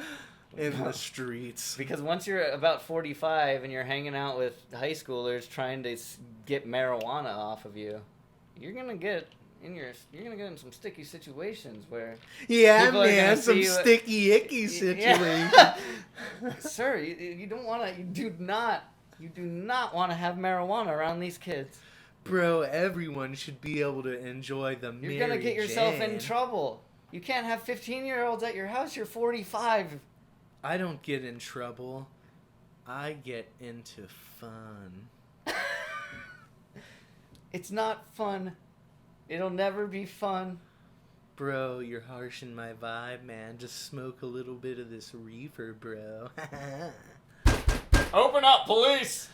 in the streets. Because once you're about 45 and you're hanging out with high schoolers trying to get marijuana off of you, you're gonna get in some sticky situations where Yeah, people are gonna man, see some you- sticky icky situation. Yeah. Sir, you don't want to. You do not want to have marijuana around these kids. Bro, everyone should be able to enjoy the You're Mary gonna get yourself in Jane. trouble. You can't have 15-year-olds at your house. You're 45. I don't get in trouble. I get into fun. It's not fun. It'll never be fun. Bro, you're harshing my vibe, man. Just smoke a little bit of this reefer, bro. Open up, police!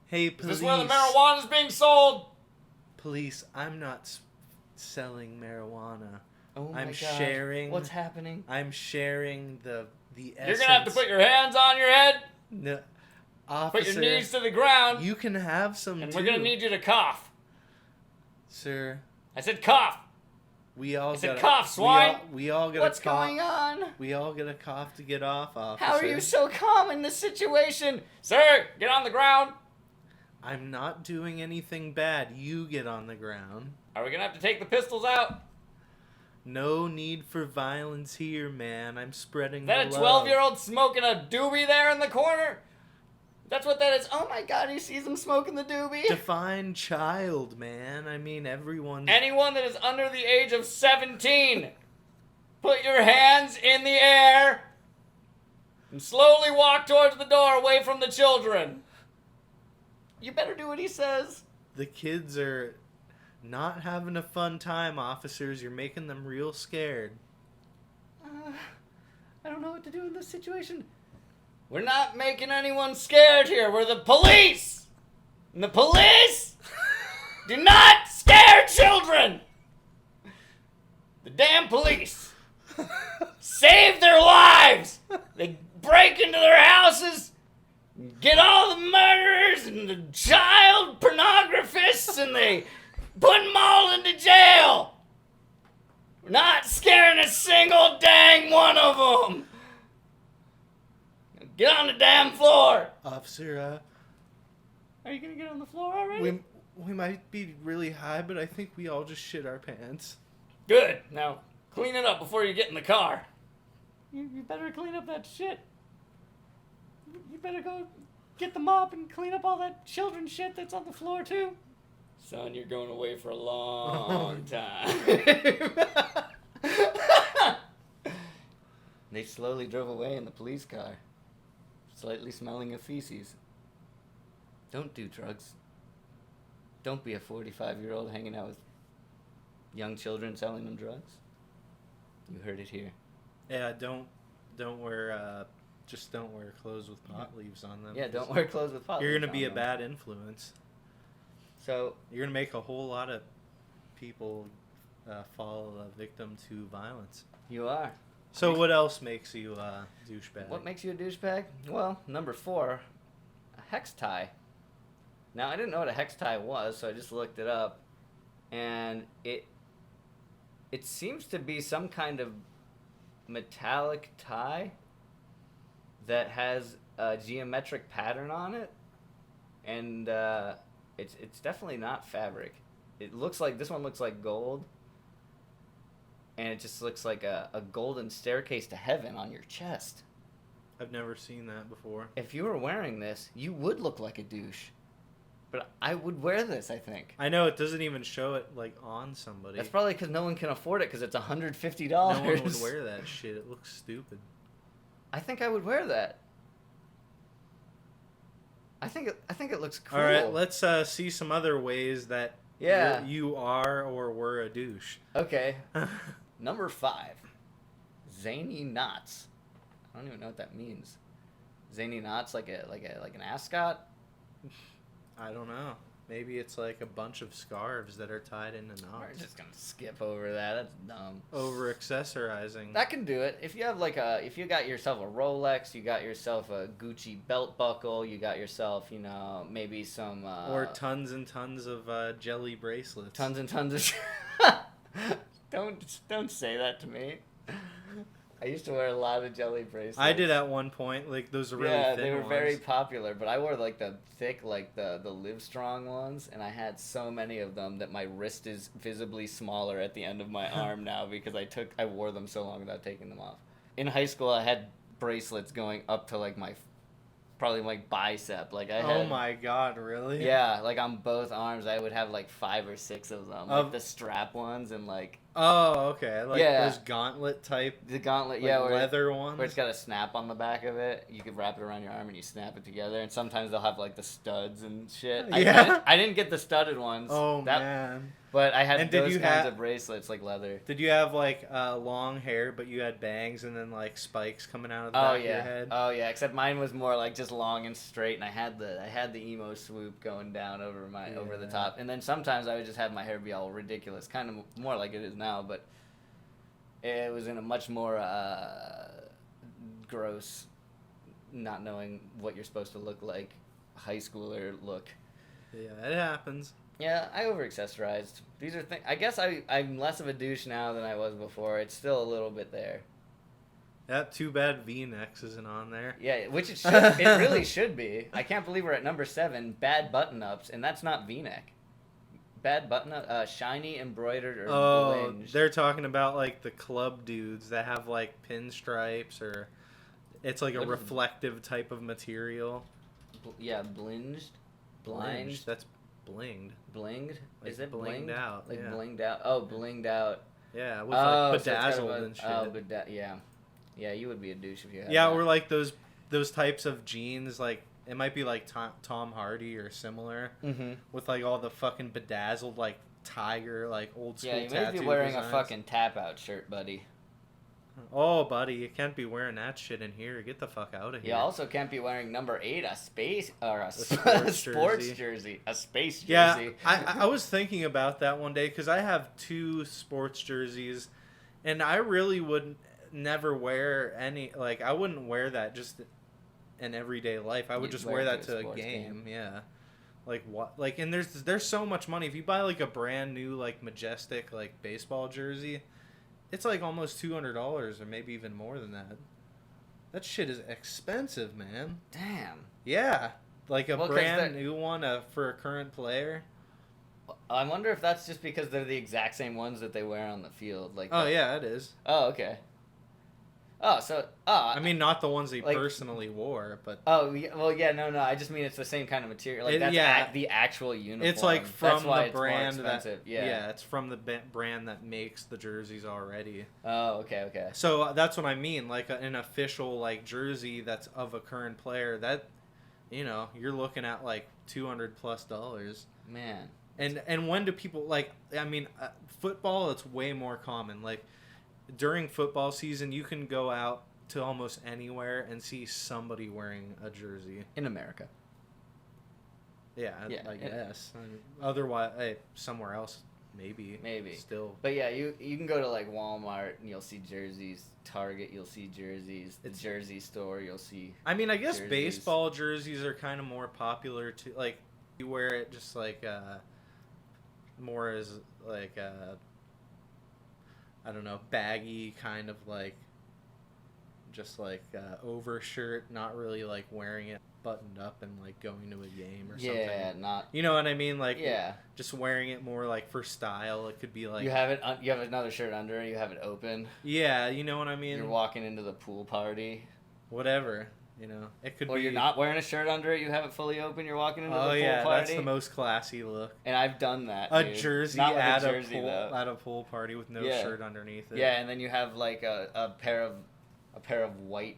Hey, Is police. this where the marijuana's being sold? Police, I'm not selling marijuana. Oh my I'm God. sharing. What's happening? I'm sharing the essence. You're gonna have to put your hands on your head, No, put officer, your knees to the ground, you can have some and too. we're gonna need you to cough. Sir, I said cough. we all I said gotta cough, swine. We all gotta What's cough. going on? We all gotta cough to get off, officer. How are you so calm in this situation? Sir, get on the ground. I'm not doing anything bad. You get on the ground. Are we gonna have to take the pistols out? No need for violence here, man. I'm spreading Is that a the love. 12-year-old smoking a doobie there in the corner? That's what that is. Oh my God, he sees him smoking the doobie. Define child, man. I mean, everyone's... Anyone that is under the age of 17, put your hands in the air and slowly walk towards the door away from the children. You better do what he says. The kids are not having a fun time, officers. You're making them real scared. I don't know what to do in this situation. We're not making anyone scared here. We're the police. And the police do not scare children. The damn police save their lives. They break into their houses, get all the murderers and the child pornographists, and they put them all into jail. We're not scaring a single dang one of them. Get on the damn floor. Officer, Are you gonna get on the floor already? we might be really high, but I think we all just shit our pants. Good. Now, clean it up before you get in the car. You better clean up that shit. You better go get the mop and clean up all that children shit that's on the floor too. Son, you're going away for a long time. They slowly drove away in the police car, slightly smelling of feces. Don't do drugs. Don't be a 45-year-old hanging out with young children selling them drugs. You heard it here. Yeah, don't wear just don't wear clothes with pot leaves on them. Yeah, don't wear clothes with pot You're leaves gonna be on a them. bad influence. So, You're gonna make a whole lot of people fall victim to violence. you are. So what else makes you a douchebag? What makes you a douchebag? Well, number 4, a hex tie. Now, I didn't know what a hex tie was, so I just looked it up. And it seems to be some kind of metallic tie that has a geometric pattern on it. And it's definitely not fabric. It looks like, this one looks like gold. And it just looks like a golden staircase to heaven on your chest. I've never seen that before. If you were wearing this, you would look like a douche. But I would wear this, I think. I know it doesn't even show it like on somebody. That's probably because no one can afford it because it's $150. No one would wear that shit. It looks stupid. I think I would wear that. I think it looks cool. All right, let's see some other ways that Yeah. you are or were a douche. Okay. Number 5. Zany knots. I don't even know what that means. Zany knots like an ascot? I don't know. Maybe it's like a bunch of scarves that are tied into We're knots. just gonna skip over that. That's dumb. Over accessorizing. That can do it. If you have if you got yourself a Rolex, you got yourself a Gucci belt buckle, you got yourself, maybe some Or tons and tons of jelly bracelets. tons and tons of. Don't say that to me. I used to wear a lot of jelly bracelets. I did at one point. Like those are really thin they were ones. very popular, but I wore like the thick, like the Livestrong ones, and I had so many of them that my wrist is visibly smaller at the end of my arm now because I wore them so long without taking them off. In high school, I had bracelets going up to like probably like bicep. Like I had, Oh my god, really? yeah, like on both arms, I would have like 5 or 6 of them, like the strap ones and like Oh, okay. Like Yeah. those gauntlet type, the gauntlet, like yeah, leather ones. where it's got a snap on the back of it. You could wrap it around your arm and you snap it together. And sometimes they'll have like the studs and shit. Yeah. I didn't get the studded ones. Oh man. But I had And did those you kinds ha- of bracelets, like leather. Did you have like long hair, but you had bangs and then like spikes coming out of the back of your head? Oh yeah. Except mine was more like just long and straight, and I had the emo swoop going down over over the Yeah. top. And then sometimes I would just have my hair be all ridiculous, kind of more like it is now, but it was in a much more gross, not knowing what you're supposed to look like, high schooler look. Yeah, it happens. Yeah, I over-accessorized. These are things. I guess I'm less of a douche now than I was before. It's still a little bit there. That too bad V-necks isn't on there. Yeah, which it should. It really should be. I can't believe we're at number 7, bad button-ups, and that's not V-neck. Bad button-up, shiny, embroidered, or blinged. They're talking about like the club dudes that have like pinstripes or it's like What a is- reflective type of material. Blinged? Blind? Blinged. That's blinged. Blinged? Like Is it blinged blinged? out, Like yeah. blinged out. Oh, blinged out. Yeah, with Oh, like so it's kind of bedazzled a- and shit. Oh, yeah. Yeah, you would be a douche if you had Yeah, that. or like those types of jeans, like it might be like Tom Hardy or similar, Mm-hmm. with like all the fucking bedazzled like tiger like old school Yeah, you may tattoo be wearing designs. a fucking tap-out shirt, buddy. Oh, buddy, you can't be wearing that shit in here. Get the fuck out of here. You also can't be wearing number 8, a space or a sports sports jersey. jersey, a space jersey. Yeah, I was thinking about that one day because I have 2 sports jerseys, and I really would never wear any. Like, I wouldn't wear that just in everyday life. I would You'd just wear wear it that to a to a sports game. Yeah, like what? Like, and there's so much money if you buy like a brand new like majestic like baseball jersey. It's like almost $200 or maybe even more than that. That shit is expensive, man. Damn. Yeah, like a Well, 'cause brand new one for a current player. I wonder if that's just because they're the exact same ones that they wear on the field. Like. Oh yeah, it is. Oh, okay. Oh, so. I mean, not the ones he like- personally wore, but Oh, yeah, well, yeah, no. I just mean it's the same kind of material. Like, that's yeah. the actual uniform. it's like That's from why the it's more brand that expensive. Yeah. it's from the brand that makes the jerseys already. Oh, okay. So that's what I mean, like an official like jersey that's of a current player. That you're looking at like $200+ Man. And when do people like? I mean, football. It's way more common. Like during football season, you can go out to almost anywhere and see somebody wearing a jersey. In America. Yeah, Yeah, I it- guess. Otherwise, somewhere else, maybe. Maybe. Still. But yeah, you can go to like Walmart and you'll see jerseys. Target, you'll see jerseys. The jersey store, you'll see. I mean, I guess jerseys. baseball jerseys are kind of more popular too. Like, you wear it just like more as like I don't know, baggy kind of like just like overshirt, not really like wearing it buttoned up and like going to a game or something. Yeah, not. You know what I mean? Like, Yeah. just wearing it more like for style. It could be like, You have it. You have another shirt under. You have it open. yeah, you know what I mean? You're walking into the pool party. Whatever, it could Or be. you're not wearing a shirt under it. You have it fully open. You're walking into the Oh pool yeah, party. that's the most classy look. And I've done that. A dude. jersey Not with at a jersey, though. at a pool party with no Yeah. shirt underneath it. Yeah, and then you have like a pair of white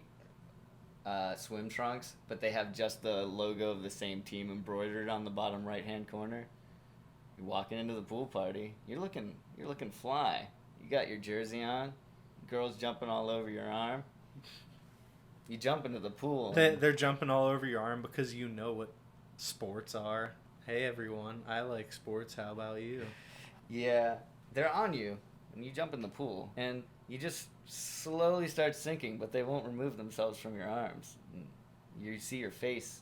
swim trunks, but they have just the logo of the same team embroidered on the bottom right hand corner. You're walking into the pool party. You're looking fly. You got your jersey on. Girls jumping all over your arm. You jump into the pool. They're jumping all over your arm because you know what sports are. Hey everyone, I like sports. How about you? Yeah, they're on you, and you jump in the pool, and you just slowly start sinking, but they won't remove themselves from your arms. And you see your face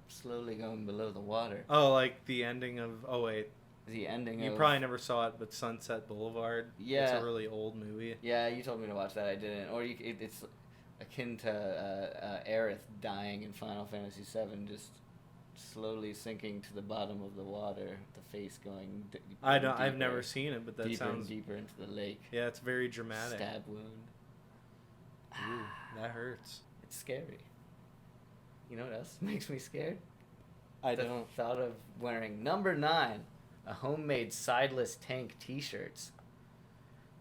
slowly going below the water. Oh, like the ending of. Oh wait, the ending You of... probably never saw it, but Sunset Boulevard. Yeah. It's a really old movie. Yeah, you told me to watch that. I didn't. Or it's akin to Aerith dying in Final Fantasy VII, just slowly sinking to the bottom of the water, the face going I've never seen it, but that deeper sounds... and deeper into the lake. Yeah, it's very dramatic. Stab wound. Ooh, that hurts. It's scary. You know what else makes me scared? I The don't. thought of wearing number 9, a homemade sideless tank t-shirts.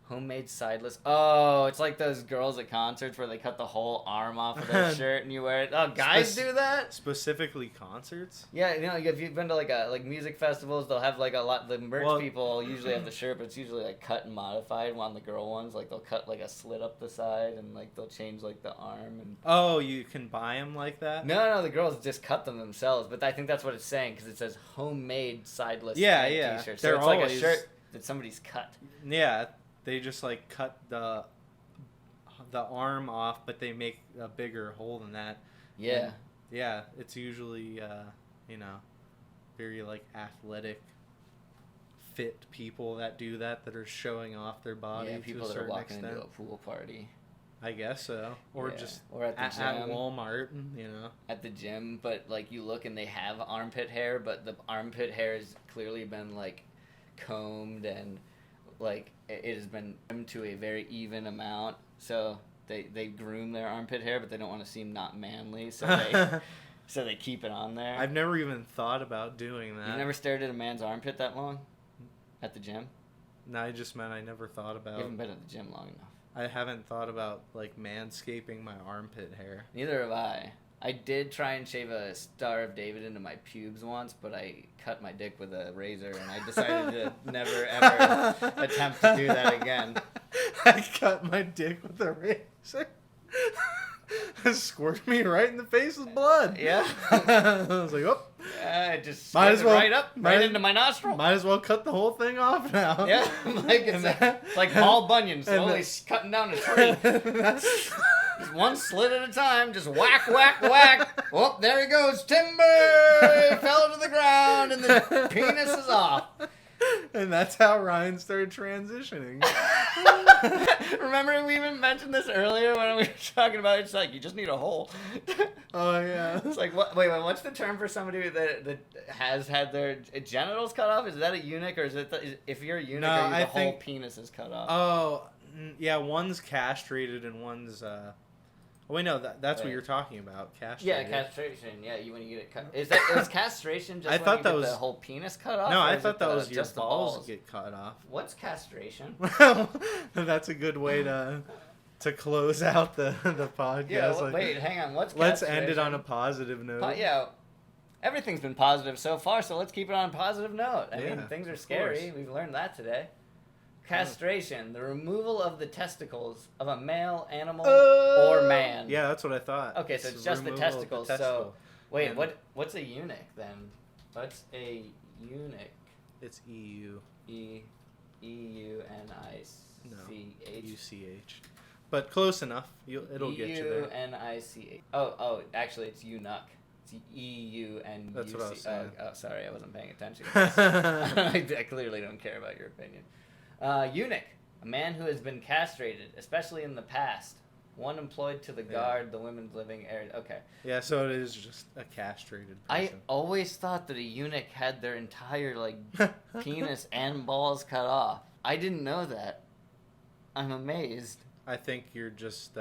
Homemade sideless. Oh, it's like those girls at concerts where they cut the whole arm off of their shirt and you wear it. Oh, guys do that? Specifically concerts? Yeah, you know, like if you've been to like music festivals, they'll have like a lot. The merch people usually have the shirt, but it's usually like cut and modified. On the girl ones, like they'll cut like a slit up the side and like they'll change like the arm and. Oh, you can buy them like that? No, the girls just cut them themselves. But I think that's what it's saying because it says homemade sideless Yeah. t-shirt. So They're it's like a always- shirt that somebody's cut. Yeah, they just like cut the arm off, but they make a bigger hole than that. Yeah. And, yeah, it's usually very like athletic, fit people that do that are showing off their body Yeah, to people a that are certain walking extent. into a pool party. I guess so, or Yeah. just Or at the at gym. Walmart, At the gym, but like you look and they have armpit hair, but the armpit hair has clearly been like combed and like it has been trimmed to a very even amount. So they groom their armpit hair, but they don't want to seem not manly, so they keep it on there. I've never even thought about doing that. You've never stared at a man's armpit that long at the gym? No, I just meant I never thought about. You haven't been at the gym long enough. I haven't thought about like manscaping my armpit hair. Neither have I. I did try and shave a Star of David into my pubes once, but I cut my dick with a razor, and I decided to never ever attempt to do that again. I cut my dick with a razor. It squirted me right in the face with blood. Yeah. I was like, oh. It just Might as squirted well- right up, might right as- into my nostril. Might as well cut the whole thing off now. Yeah, like it's like Paul Bunyan slowly cutting down a tree. Just one slit at a time, just whack, whack, whack. Oh, there he goes, timber! He fell to the ground, and the penis is off. And that's how Ryan started transitioning. Remember we even mentioned this earlier when we were talking about it? It's like, you just need a hole. Oh, yeah. It's like, wait, what's the term for somebody that has had their genitals cut off? Is that a eunuch, or is it if you're a eunuch, No, are you I the whole think- penis is cut off? Oh, yeah, one's castrated and one's... Oh, wait, no, that's what Wait. you're talking about. Castrated. Yeah, castration. Yeah, when you get it cut. Is castration just I when thought you that get was- the whole penis cut off? No, or I is thought it that was your just the balls get cut off. What's castration? That's a good way to close out the podcast. Yeah, Like, wait, hang on. What's let's castration? end it on a positive note. Yeah, everything's been positive so far, so let's keep it on a positive note. I mean, Yeah, things are of scary. course. We've learned that today. Castration, the removal of the testicles of a male animal or man. Yeah, that's what I thought. Okay, so it's just the removal of testicles. testicle. Wait, And what's a eunuch then? What's a eunuch? It's EU. E-U-N-I-C-H. UCH. But close enough. It'll get you there. E-U-N-I-C-H. Oh, actually, it's eunuch. It's E-U-N-U-C. That's what I was saying. Oh, sorry, I wasn't paying attention. I clearly don't care about your opinion. Eunuch, a man who has been castrated, especially in the past. One employed to the guard the women's living area. Okay. Yeah, so it is just a castrated I person. always thought that a eunuch had their entire penis and balls cut off. I didn't know that. I'm amazed. I think you're just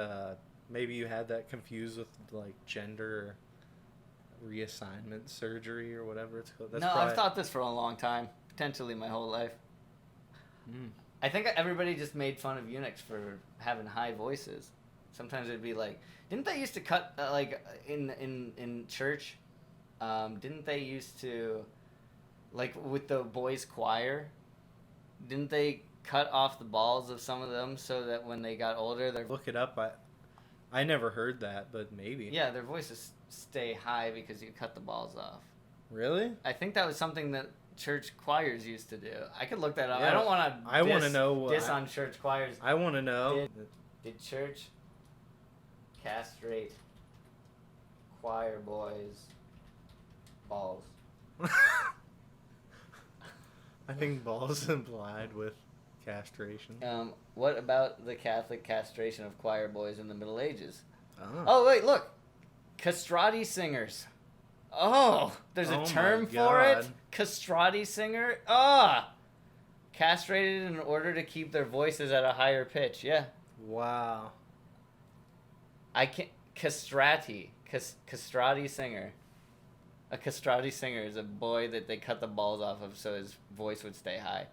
maybe you had that confused with like gender reassignment surgery or whatever it's called. That's I've thought this for a long time, potentially my whole life. I think everybody just made fun of eunuchs for having high voices. Sometimes it'd be like, didn't they used to cut in church? Didn't they used to, like with the boys' choir? Didn't they cut off the balls of some of them so that when they got older, Look it up. I never heard that, but maybe. yeah, their voices stay high because you cut the balls off. Really? I think that was something that church choirs used to do. I could look that up. Yeah, I don't want to. I wanna know, Diss on church choirs. I want to know. Did church castrate choir boys' balls? I think balls implied with castration. What about the Catholic castration of choir boys in the Middle Ages? Oh. Oh, wait, look. Castrati singers. Oh, there's a Oh term my for it? God. Castrati singer? Ah! Castrated in order to keep their voices at a higher pitch. Yeah. Wow. I can't... Castrati. Castrati singer. A castrati singer is a boy that they cut the balls off of so his voice would stay high.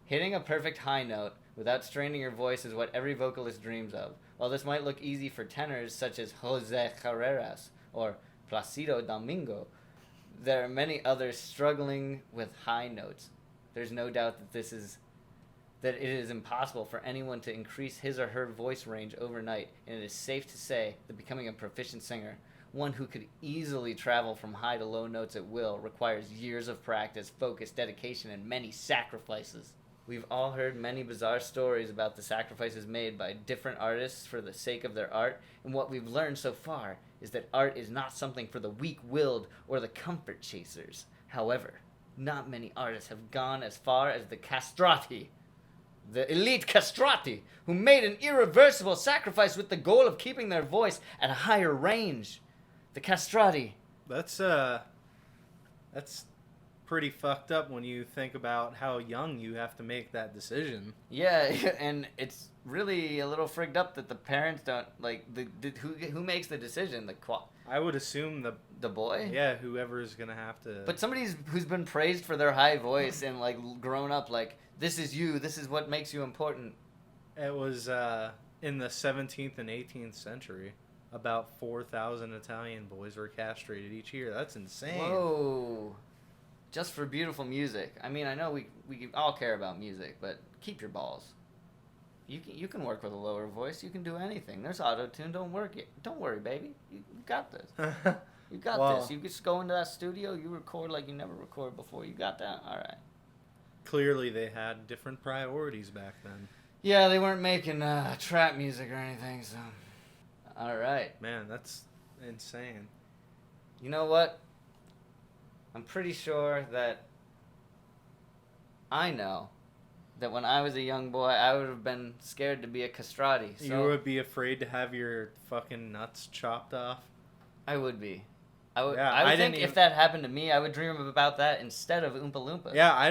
Hitting a perfect high note without straining your voice is what every vocalist dreams of. While this might look easy for tenors such as Jose Carreras or Placido Domingo, there are many others struggling with high notes. There's no doubt that it is impossible for anyone to increase his or her voice range overnight, and it is safe to say that becoming a proficient singer, one who could easily travel from high to low notes at will, requires years of practice, focus, dedication, and many sacrifices. We've all heard many bizarre stories about the sacrifices made by different artists for the sake of their art, and what we've learned so far is that art is not something for the weak-willed or the comfort chasers. However, not many artists have gone as far as the castrati, the elite castrati, who made an irreversible sacrifice with the goal of keeping their voice at a higher range. The castrati. That's pretty fucked up when you think about how young you have to make that decision. Yeah, and it's really a little frigged up that the parents don't, like, who makes the decision? I would assume the boy? Yeah, whoever's gonna have to. But somebody who's been praised for their high voice and, like, grown up, like, this is you, this is what makes you important. It was in the 17th and 18th century. About 4,000 Italian boys were castrated each year. That's insane. Whoa. Just for beautiful music. I mean, I know we all care about music, but keep your balls. You can work with a lower voice. You can do anything. There's auto-tune. Don't worry, baby. You got this. You got this. You just go into that studio. You record like you never recorded before. You got that? All right. Clearly, they had different priorities back then. Yeah, they weren't making trap music or anything, so... All right. Man, that's insane. You know what? I'm pretty sure that I know that when I was a young boy, I would have been scared to be a castrati. So You would be afraid to have your fucking nuts chopped off? I would be. I would. Yeah, I would I think didn't if that happened to me, I would dream about that instead of Oompa Loompa. Yeah, I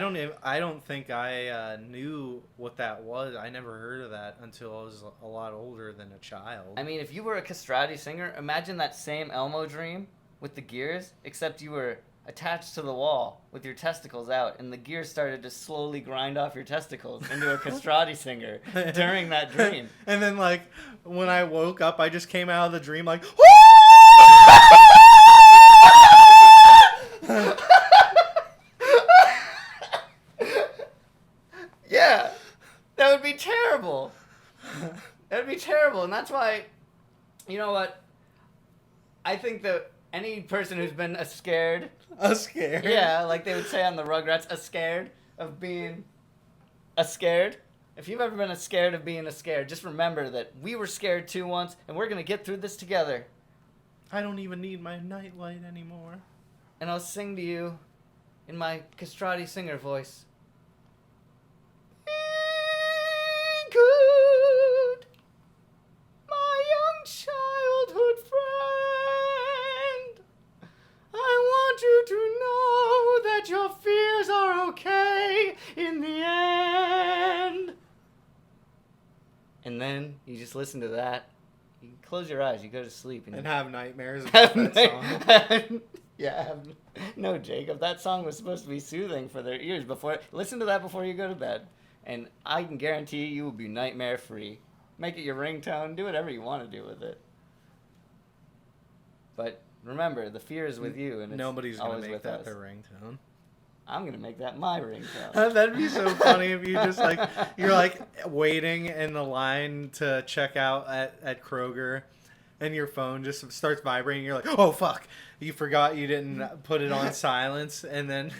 don't think I knew what that was. I never heard of that until I was a lot older than a child. I mean, if you were a castrati singer, imagine that same Elmo dream with the gears, except you were attached to the wall with your testicles out, and the gears started to slowly grind off your testicles into a castrati singer during that dream. And then, like, when I woke up, I just came out of the dream like, Yeah, that would be terrible. That would be terrible, and that's why, you know what? I think that any person who's been scared, yeah, like they would say on the Rugrats, scared of being scared. If you've ever been scared of being scared, just remember that we were scared too once, and we're gonna get through this together. I don't even need my nightlight anymore. And I'll sing to you in my castrati singer voice. Good, my young childhood friend, I want you to know that your fears are okay in the end. And then you just listen to that. You close your eyes, you go to sleep, And have nightmares about that song. Yeah, no, Jacob. That song was supposed to be soothing for their ears. Listen to that before you go to bed, and I can guarantee you will be nightmare free. Make it your ringtone. Do whatever you want to do with it. But remember, the fear is with you, and it's Nobody's gonna always make with that us. their ringtone. I'm gonna make that my ringtone. That'd be so funny if you just like you're like waiting in the line to check out at Kroger, and your phone just starts vibrating. You're like, oh fuck, you forgot you didn't put it on silence, and then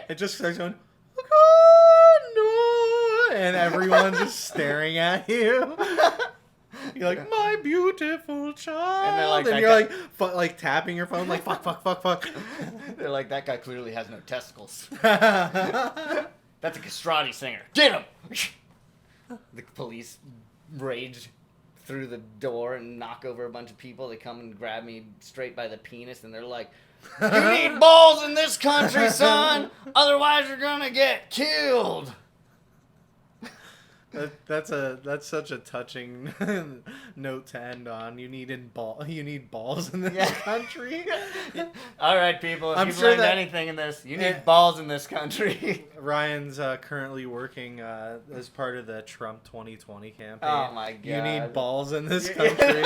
it just starts going, oh, no, and everyone's just staring at you. You're like, my beautiful child, and you're like tapping your phone, like fuck. They're like, that guy clearly has no testicles. That's a castrati singer. Get him! The police rage through the door and knock over a bunch of people. They come and grab me straight by the penis, and they're like, "You need balls in this country, son! Otherwise you're gonna get killed!" That's such a touching note to end on. You need balls in this country. All right, people. If I'm you've sure learned that- anything in this, you need balls in this country. Ryan's currently working as part of the Trump 2020 campaign. Oh my god. You need balls in this country.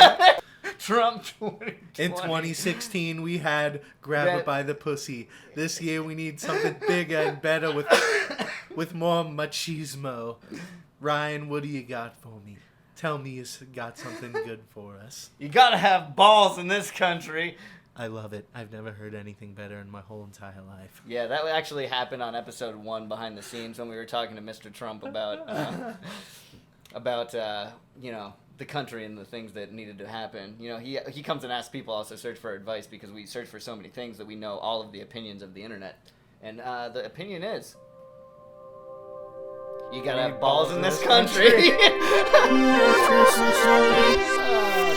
Trump 2020. In 2016, we had grab it by the pussy. This year, we need something bigger and better with more machismo. Ryan, what do you got for me? Tell me you got something good for us. You gotta have balls in this country. I love it. I've never heard anything better in my whole entire life. Yeah, that actually happened on episode 1 behind the scenes when we were talking to Mr. Trump about you know, the country and the things that needed to happen. You know, he comes and asks people also search for advice because we search for so many things that we know all of the opinions of the internet. And the opinion is, you gotta have balls in this country.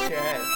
Okay.